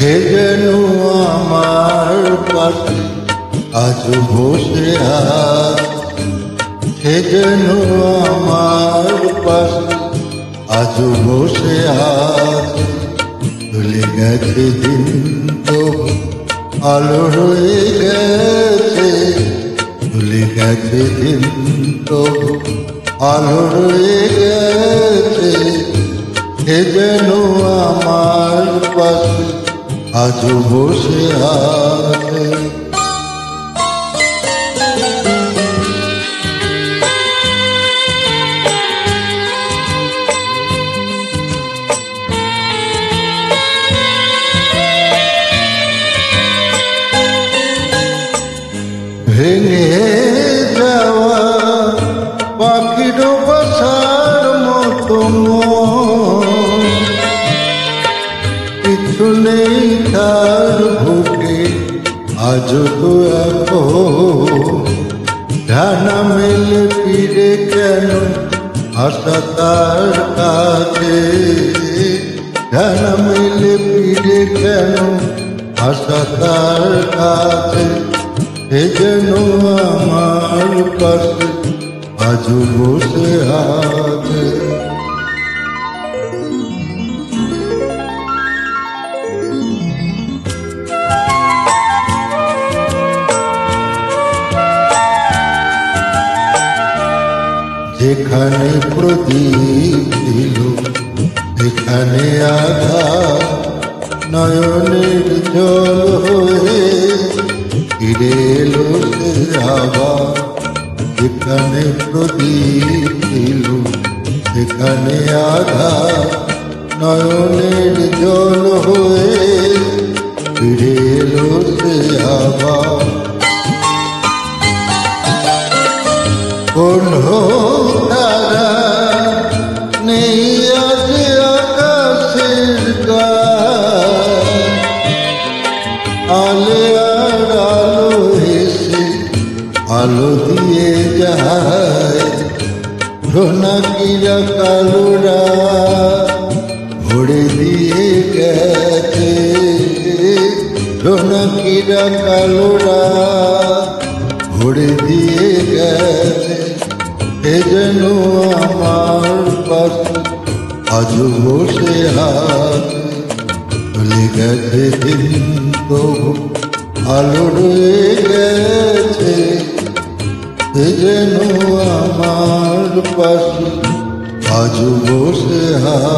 হে যেন আমার পাশে আজ বসে আছে, হে যেন আমার পাশে আজ বসে আছে। চলে গেছে দিন তো আলো রয়ে গেছে, চলে গেছে দিন তো আলো রয়ে গেছে। হে যেন আমার পাশে আজ বসে আছে। ভেঙে যাওয়া পাখির বাসার মতো কিছু নেই তার বুকে আজ তো ডানা মেলে ফিরে কেন আশা তার কাছে, ডানা মেলে ফিরে কেন আশা তার কাছে। হে যেন আমার পাশে আজ বসে আছে। যেখানে প্রদীপ ছিল সেখানে আধার, নয়নের জল হয়ে ফিরে এলো সে আবার। যেখানে প্রদীপ ছিল সেখানে আধার, নয়নের জল হয়ে ফিরে এলো সে আবার। কোন তারা নেই আজ আকাশের গায়ে, আলে আর আলো এসে আলো দিয়ে যায়। জোনাকিরা কালোরা ভরে দিয়ে গেছে, জোনাকিরা কালোরা ভরে দিয়ে গেছে। হে যেন আমার পাশে আজ বসে আছে, চলে গেছে দিন তো আলো রয়ে গেছে। হে যেন আমার পাশে আজ বসে আছে।